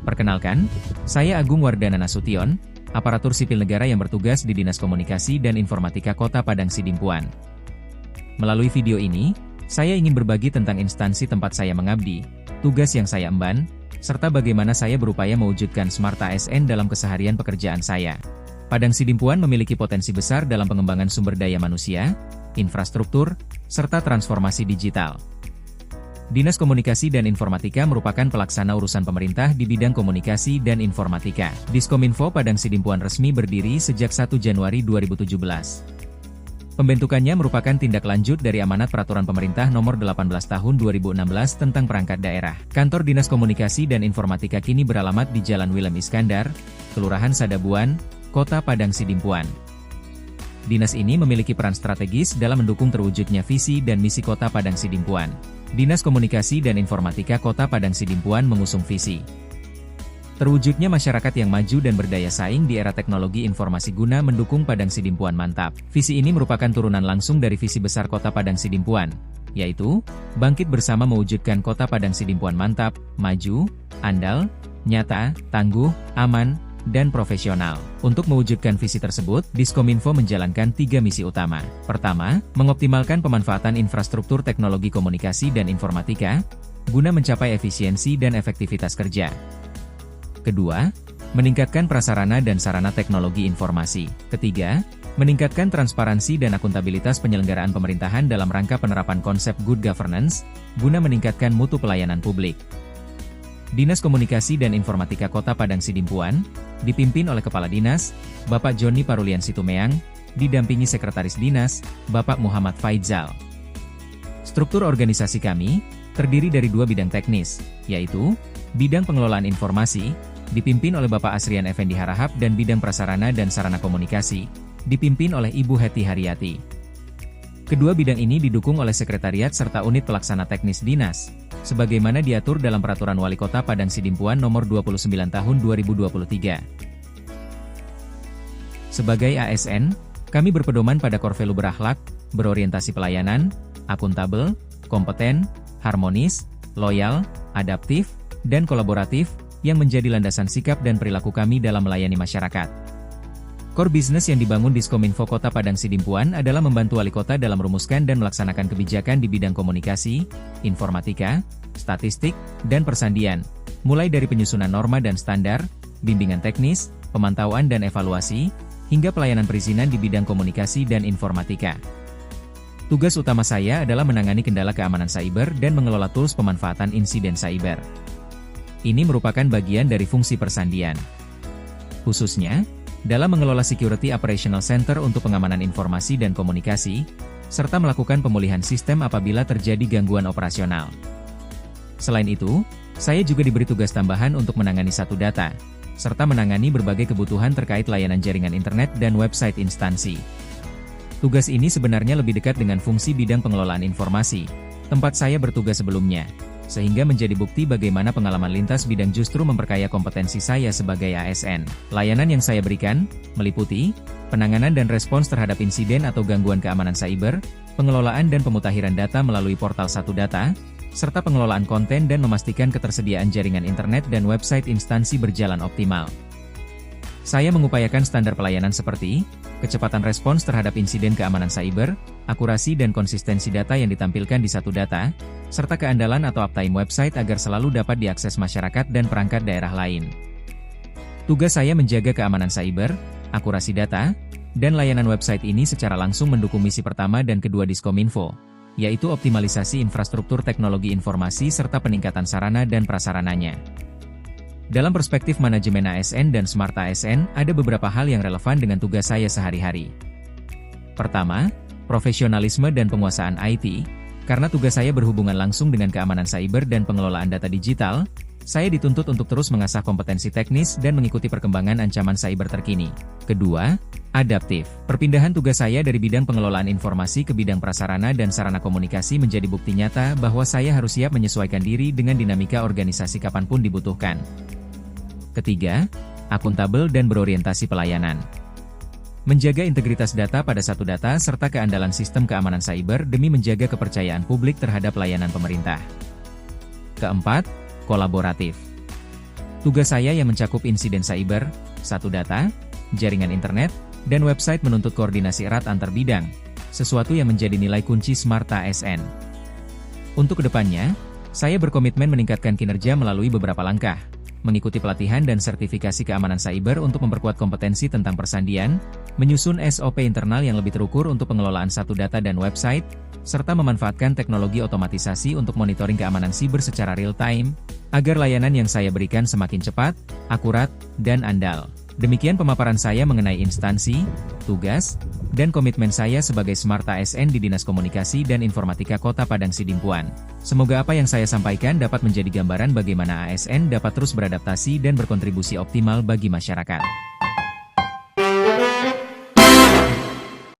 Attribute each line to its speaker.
Speaker 1: Perkenalkan, saya Agung Wardana Nasution, aparatur sipil negara yang bertugas di Dinas Komunikasi dan Informatika Kota Padang Sidimpuan. Melalui video ini, saya ingin berbagi tentang instansi tempat saya mengabdi, tugas yang saya emban, serta bagaimana saya berupaya mewujudkan Smart ASN dalam keseharian pekerjaan saya. Padang Sidimpuan memiliki potensi besar dalam pengembangan sumber daya manusia, infrastruktur, serta transformasi digital. Dinas Komunikasi dan Informatika merupakan pelaksana urusan pemerintah di bidang komunikasi dan informatika. Diskominfo Padang Sidimpuan resmi berdiri sejak 1 Januari 2017. Pembentukannya merupakan tindak lanjut dari amanat Peraturan Pemerintah Nomor 18 Tahun 2016 tentang perangkat daerah. Kantor Dinas Komunikasi dan Informatika kini beralamat di Jalan Willem Iskandar, Kelurahan Sadabuan, Kota Padang Sidimpuan. Dinas ini memiliki peran strategis dalam mendukung terwujudnya visi dan misi Kota Padang Sidimpuan. Dinas Komunikasi dan Informatika Kota Padang Sidimpuan mengusung visi terwujudnya masyarakat yang maju dan berdaya saing di era teknologi informasi guna mendukung Padang Sidimpuan mantap. Visi ini merupakan turunan langsung dari visi besar Kota Padang Sidimpuan, yaitu bangkit bersama mewujudkan Kota Padang Sidimpuan mantap, maju, andal, nyata, tangguh, aman, dan profesional. Untuk mewujudkan visi tersebut, Diskominfo menjalankan 3 misi utama. Pertama, mengoptimalkan pemanfaatan infrastruktur teknologi komunikasi dan informatika, guna mencapai efisiensi dan efektivitas kerja. Kedua, meningkatkan prasarana dan sarana teknologi informasi. Ketiga, meningkatkan transparansi dan akuntabilitas penyelenggaraan pemerintahan dalam rangka penerapan konsep good governance, guna meningkatkan mutu pelayanan publik. Dinas Komunikasi dan Informatika Kota Padang Sidimpuan, dipimpin oleh Kepala Dinas, Bapak Joni Parulian Situmeang, didampingi Sekretaris Dinas, Bapak Muhammad Faizal. Struktur organisasi kami, terdiri dari 2 bidang teknis, yaitu, bidang pengelolaan informasi, dipimpin oleh Bapak Asrian Effendi Harahap dan bidang prasarana dan sarana komunikasi, dipimpin oleh Ibu Heti Haryati. Kedua bidang ini didukung oleh Sekretariat serta Unit Pelaksana Teknis Dinas, sebagaimana diatur dalam Peraturan Wali Kota Padang Sidimpuan Nomor 29 Tahun 2023. Sebagai ASN, kami berpedoman pada core value berakhlak, berorientasi pelayanan, akuntabel, kompeten, harmonis, loyal, adaptif, dan kolaboratif, yang menjadi landasan sikap dan perilaku kami dalam melayani masyarakat. Core business yang dibangun Diskominfo Kota Padang Sidimpuan adalah membantu Wali Kota dalam merumuskan dan melaksanakan kebijakan di bidang komunikasi, informatika, statistik, dan persandian, mulai dari penyusunan norma dan standar, bimbingan teknis, pemantauan dan evaluasi, hingga pelayanan perizinan di bidang komunikasi dan informatika. Tugas utama saya adalah menangani kendala keamanan cyber dan mengelola tools pemanfaatan insiden cyber. Ini merupakan bagian dari fungsi persandian. Khususnya, dalam mengelola Security Operational Center untuk pengamanan informasi dan komunikasi, serta melakukan pemulihan sistem apabila terjadi gangguan operasional. Selain itu, saya juga diberi tugas tambahan untuk menangani satu data, serta menangani berbagai kebutuhan terkait layanan jaringan internet dan website instansi. Tugas ini sebenarnya lebih dekat dengan fungsi bidang pengelolaan informasi, tempat saya bertugas sebelumnya, sehingga menjadi bukti bagaimana pengalaman lintas bidang justru memperkaya kompetensi saya sebagai ASN. Layanan yang saya berikan, meliputi, penanganan dan respons terhadap insiden atau gangguan keamanan cyber, pengelolaan dan pemutakhiran data melalui portal Satu Data, serta pengelolaan konten dan memastikan ketersediaan jaringan internet dan website instansi berjalan optimal. Saya mengupayakan standar pelayanan seperti, kecepatan respons terhadap insiden keamanan cyber, akurasi dan konsistensi data yang ditampilkan di Satu Data, serta keandalan atau uptime website agar selalu dapat diakses masyarakat dan perangkat daerah lain. Tugas saya menjaga keamanan cyber, akurasi data, dan layanan website ini secara langsung mendukung misi pertama dan kedua Diskominfo, yaitu optimalisasi infrastruktur teknologi informasi serta peningkatan sarana dan prasarananya. Dalam perspektif manajemen ASN dan Smart ASN, ada beberapa hal yang relevan dengan tugas saya sehari-hari. Pertama, profesionalisme dan penguasaan IT. Karena tugas saya berhubungan langsung dengan keamanan cyber dan pengelolaan data digital, saya dituntut untuk terus mengasah kompetensi teknis dan mengikuti perkembangan ancaman cyber terkini. Kedua, adaptif. Perpindahan tugas saya dari bidang pengelolaan informasi ke bidang prasarana dan sarana komunikasi menjadi bukti nyata bahwa saya harus siap menyesuaikan diri dengan dinamika organisasi kapanpun dibutuhkan. Ketiga, akuntabel dan berorientasi pelayanan. Menjaga integritas data pada Satu Data serta keandalan sistem keamanan cyber demi menjaga kepercayaan publik terhadap layanan pemerintah. Keempat, kolaboratif. Tugas saya yang mencakup insiden cyber, satu data, jaringan internet, dan website menuntut koordinasi erat antar bidang, sesuatu yang menjadi nilai kunci Smart ASN. Untuk kedepannya, saya berkomitmen meningkatkan kinerja melalui beberapa langkah, mengikuti pelatihan dan sertifikasi keamanan cyber untuk memperkuat kompetensi tentang persandian, menyusun SOP internal yang lebih terukur untuk pengelolaan satu data dan website, serta memanfaatkan teknologi otomatisasi untuk monitoring keamanan siber secara real-time, agar layanan yang saya berikan semakin cepat, akurat, dan andal. Demikian pemaparan saya mengenai instansi, tugas, dan komitmen saya sebagai Smart ASN di Dinas Komunikasi dan Informatika Kota Padang Sidimpuan. Semoga apa yang saya sampaikan dapat menjadi gambaran bagaimana ASN dapat terus beradaptasi dan berkontribusi optimal bagi masyarakat.